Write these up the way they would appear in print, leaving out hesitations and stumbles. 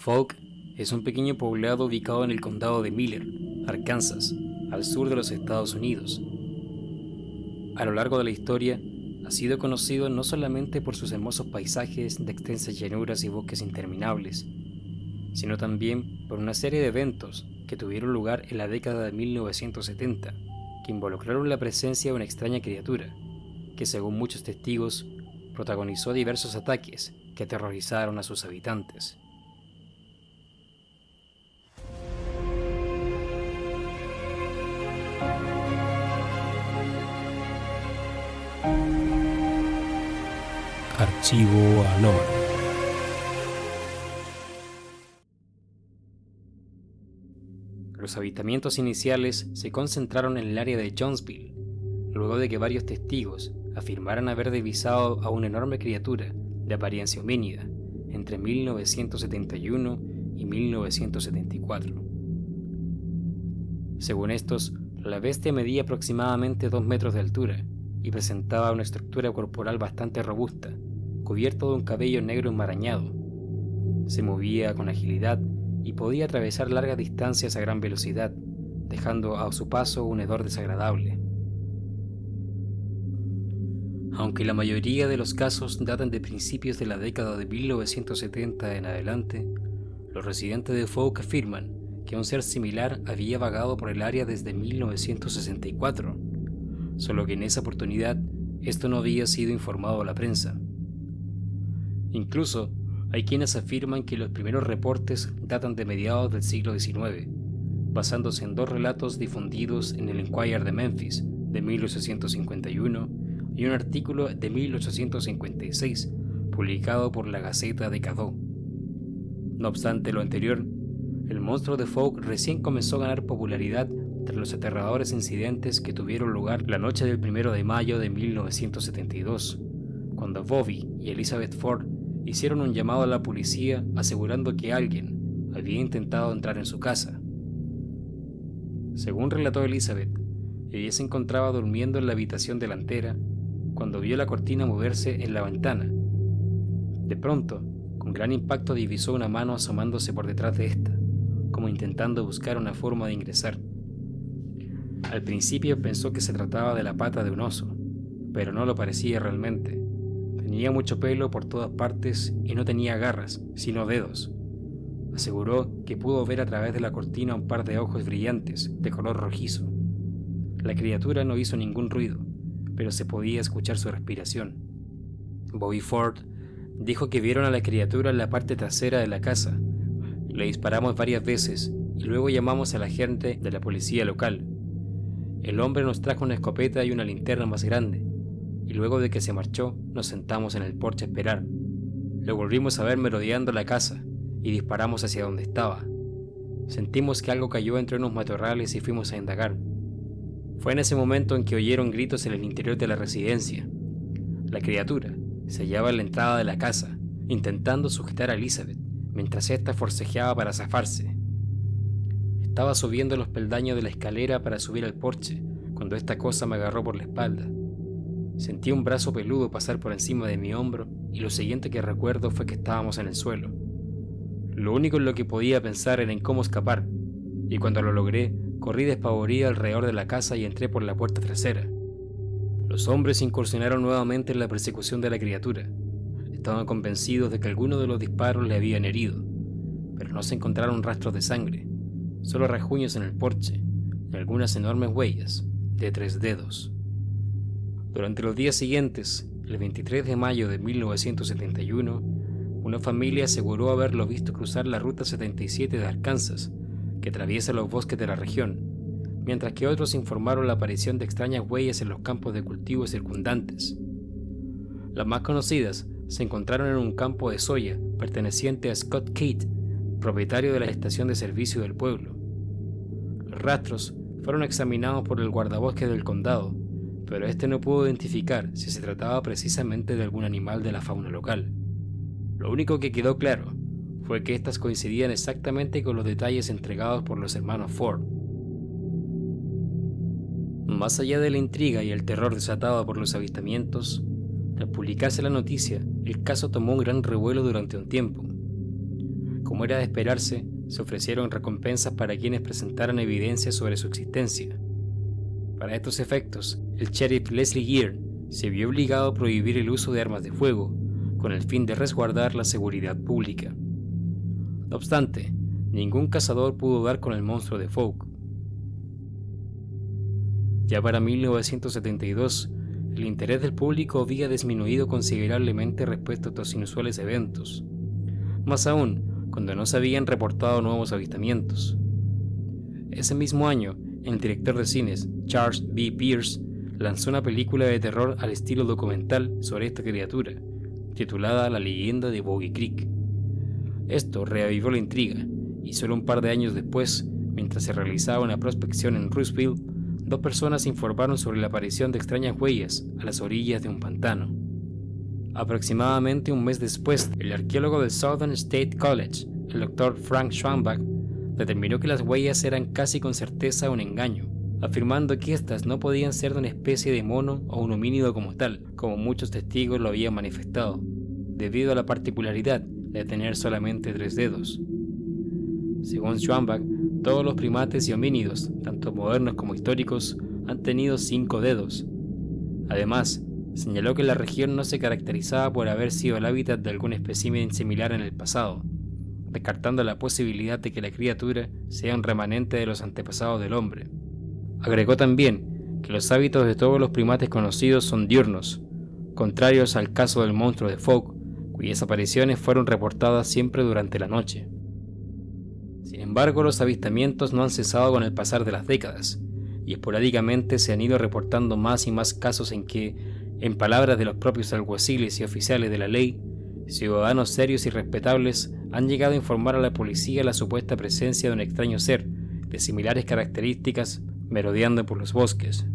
Falk es un pequeño poblado ubicado en el condado de Miller, Arkansas, al sur de los Estados Unidos. A lo largo de la historia, ha sido conocido no solamente por sus hermosos paisajes de extensas llanuras y bosques interminables, sino también por una serie de eventos que tuvieron lugar en la década de 1970, que involucraron la presencia de una extraña criatura, que según muchos testigos, protagonizó diversos ataques que aterrorizaron a sus habitantes. Archivo Anómalo. Los avistamientos iniciales se concentraron en el área de Jonesville, luego de que varios testigos afirmaran haber divisado a una enorme criatura de apariencia homínida entre 1971 y 1974. Según estos, la bestia medía aproximadamente 2 metros de altura y presentaba una estructura corporal bastante robusta, cubierto de un cabello negro enmarañado. Se movía con agilidad y podía atravesar largas distancias a gran velocidad, dejando a su paso un hedor desagradable. Aunque la mayoría de los casos datan de principios de la década de 1970 en adelante, los residentes de Falk afirman que un ser similar había vagado por el área desde 1964, solo que en esa oportunidad esto no había sido informado a la prensa. Incluso, hay quienes afirman que los primeros reportes datan de mediados del siglo XIX, basándose en 2 relatos difundidos en el Enquirer de Memphis de 1851 y un artículo de 1856 publicado por la Gaceta de Cadó. No obstante lo anterior, el monstruo de Falk recién comenzó a ganar popularidad tras los aterradores incidentes que tuvieron lugar la noche del 1 de mayo de 1972, cuando Bobby y Elizabeth Ford hicieron un llamado a la policía asegurando que alguien había intentado entrar en su casa. Según relató Elizabeth, ella se encontraba durmiendo en la habitación delantera cuando vio la cortina moverse en la ventana. De pronto, con gran impacto divisó una mano asomándose por detrás de esta, como intentando buscar una forma de ingresar. Al principio pensó que se trataba de la pata de un oso, pero no lo parecía realmente. Tenía mucho pelo por todas partes y no tenía garras, sino dedos. Aseguró que pudo ver a través de la cortina un par de ojos brillantes, de color rojizo. La criatura no hizo ningún ruido, pero se podía escuchar su respiración. Bobby Ford dijo que vieron a la criatura en la parte trasera de la casa. Le disparamos varias veces y luego llamamos a la gente de la policía local. El hombre nos trajo una escopeta y una linterna más grande, y luego de que se marchó, nos sentamos en el porche a esperar. Lo volvimos a ver merodeando la casa, y disparamos hacia donde estaba. Sentimos que algo cayó entre unos matorrales y fuimos a indagar. Fue en ese momento en que oyeron gritos en el interior de la residencia. La criatura se hallaba en la entrada de la casa, intentando sujetar a Elizabeth, mientras ésta forcejeaba para zafarse. Estaba subiendo los peldaños de la escalera para subir al porche, cuando esta cosa me agarró por la espalda. Sentí un brazo peludo pasar por encima de mi hombro y lo siguiente que recuerdo fue que estábamos en el suelo. Lo único en lo que podía pensar era en cómo escapar, y cuando lo logré, corrí despavorida alrededor de la casa y entré por la puerta trasera. Los hombres incursionaron nuevamente en la persecución de la criatura. Estaban convencidos de que alguno de los disparos le habían herido, pero no se encontraron rastros de sangre, solo rasguños en el porche y algunas enormes huellas de 3 dedos. Durante los días siguientes, el 23 de mayo de 1971, una familia aseguró haberlo visto cruzar la Ruta 77 de Arkansas, que atraviesa los bosques de la región, mientras que otros informaron la aparición de extrañas huellas en los campos de cultivo circundantes. Las más conocidas se encontraron en un campo de soya perteneciente a Scott Kate, propietario de la estación de servicio del pueblo. Los rastros fueron examinados por el guardabosques del condado, pero este no pudo identificar si se trataba precisamente de algún animal de la fauna local. Lo único que quedó claro fue que estas coincidían exactamente con los detalles entregados por los hermanos Ford. Más allá de la intriga y el terror desatado por los avistamientos, al publicarse la noticia, el caso tomó un gran revuelo durante un tiempo. Como era de esperarse, se ofrecieron recompensas para quienes presentaran evidencia sobre su existencia. Para estos efectos, el sheriff Leslie Gear se vio obligado a prohibir el uso de armas de fuego, con el fin de resguardar la seguridad pública. No obstante, ningún cazador pudo dar con el monstruo de Folk. Ya para 1972, el interés del público había disminuido considerablemente respecto a estos inusuales eventos, más aún cuando no se habían reportado nuevos avistamientos. Ese mismo año, el director de cines Charles B. Pierce lanzó una película de terror al estilo documental sobre esta criatura, titulada La leyenda de Boggy Creek. Esto reavivó la intriga, y solo un par de años después, mientras se realizaba una prospección en Rushville, 2 personas informaron sobre la aparición de extrañas huellas a las orillas de un pantano. Aproximadamente un mes después, el arqueólogo del Southern State College, el Dr. Frank Schwambach, determinó que las huellas eran casi con certeza un engaño, afirmando que éstas no podían ser de una especie de mono o un homínido como tal, como muchos testigos lo habían manifestado, debido a la particularidad de tener solamente 3 dedos. Según Schwambach, todos los primates y homínidos, tanto modernos como históricos, han tenido 5 dedos. Además, señaló que la región no se caracterizaba por haber sido el hábitat de algún espécimen similar en el pasado, descartando la posibilidad de que la criatura sea un remanente de los antepasados del hombre. Agregó también que los hábitos de todos los primates conocidos son diurnos, contrarios al caso del monstruo de Folk, cuyas apariciones fueron reportadas siempre durante la noche. Sin embargo, los avistamientos no han cesado con el pasar de las décadas, y esporádicamente se han ido reportando más y más casos en que, en palabras de los propios alguaciles y oficiales de la ley, ciudadanos serios y respetables han llegado a informar a la policía la supuesta presencia de un extraño ser de similares características merodeando por los bosques.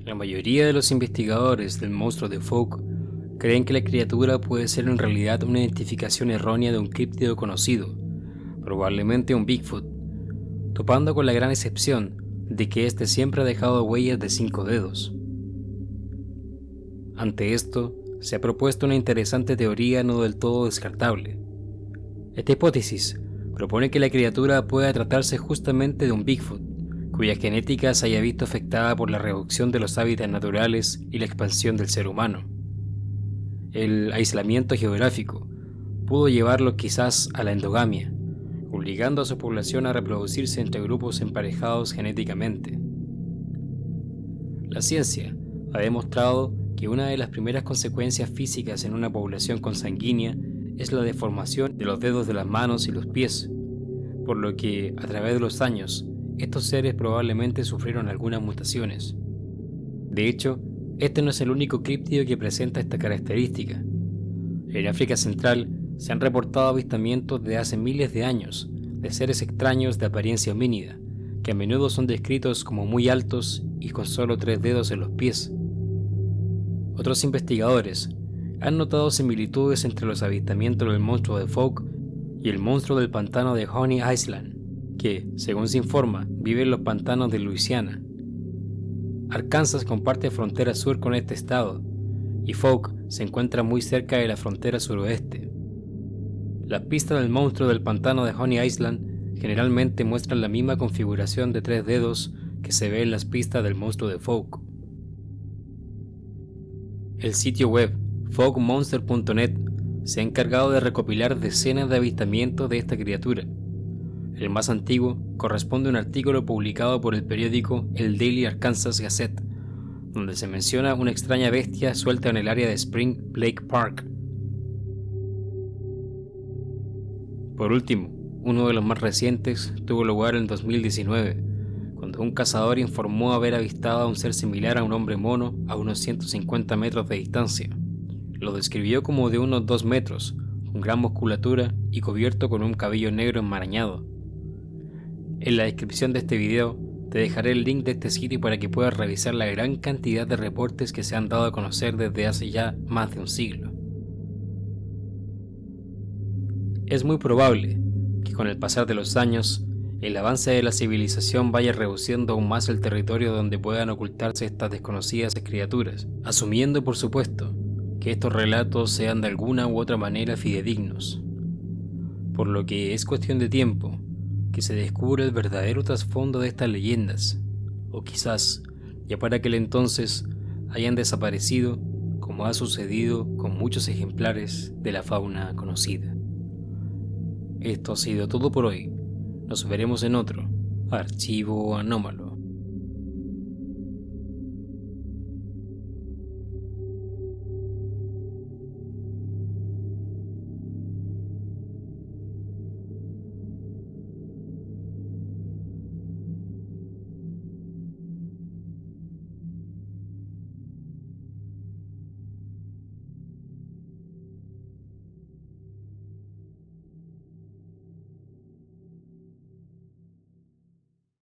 La mayoría de los investigadores del monstruo de Folk creen que la criatura puede ser en realidad una identificación errónea de un críptido conocido, probablemente un Bigfoot, topando con la gran excepción de que éste siempre ha dejado huellas de 5 dedos. Ante esto, se ha propuesto una interesante teoría no del todo descartable. Esta hipótesis propone que la criatura pueda tratarse justamente de un Bigfoot, cuya genética se haya visto afectada por la reducción de los hábitats naturales y la expansión del ser humano. El aislamiento geográfico pudo llevarlo quizás a la endogamia, obligando a su población a reproducirse entre grupos emparejados genéticamente. La ciencia ha demostrado que una de las primeras consecuencias físicas en una población consanguínea es la deformación de los dedos de las manos y los pies, por lo que, a través de los años, estos seres probablemente sufrieron algunas mutaciones. De hecho, este no es el único críptido que presenta esta característica. En África Central se han reportado avistamientos de hace miles de años de seres extraños de apariencia homínida, que a menudo son descritos como muy altos y con solo 3 dedos en los pies. Otros investigadores han notado similitudes entre los avistamientos del monstruo de Folk y el monstruo del pantano de Honey Island, que, según se informa, vive en los pantanos de Luisiana. Arkansas comparte frontera sur con este estado, y Folk se encuentra muy cerca de la frontera suroeste. Las pistas del monstruo del pantano de Honey Island generalmente muestran la misma configuración de 3 dedos que se ve en las pistas del monstruo de Folk. El sitio web folkmonster.net se ha encargado de recopilar decenas de avistamientos de esta criatura. El más antiguo corresponde a un artículo publicado por el periódico el Daily Arkansas Gazette, donde se menciona una extraña bestia suelta en el área de Spring Lake Park. Por último, uno de los más recientes tuvo lugar en 2019, cuando un cazador informó haber avistado a un ser similar a un hombre mono a unos 150 metros de distancia. Lo describió como de unos 2 metros, con gran musculatura y cubierto con un cabello negro enmarañado. En la descripción de este video te dejaré el link de este sitio para que puedas revisar la gran cantidad de reportes que se han dado a conocer desde hace ya más de un siglo. Es muy probable que con el pasar de los años, el avance de la civilización vaya reduciendo aún más el territorio donde puedan ocultarse estas desconocidas criaturas, asumiendo por supuesto que estos relatos sean de alguna u otra manera fidedignos, por lo que es cuestión de tiempo que se descubra el verdadero trasfondo de estas leyendas, o quizás ya para aquel entonces hayan desaparecido, como ha sucedido con muchos ejemplares de la fauna conocida. Esto ha sido todo por hoy. Nos veremos en otro Archivo Anómalo.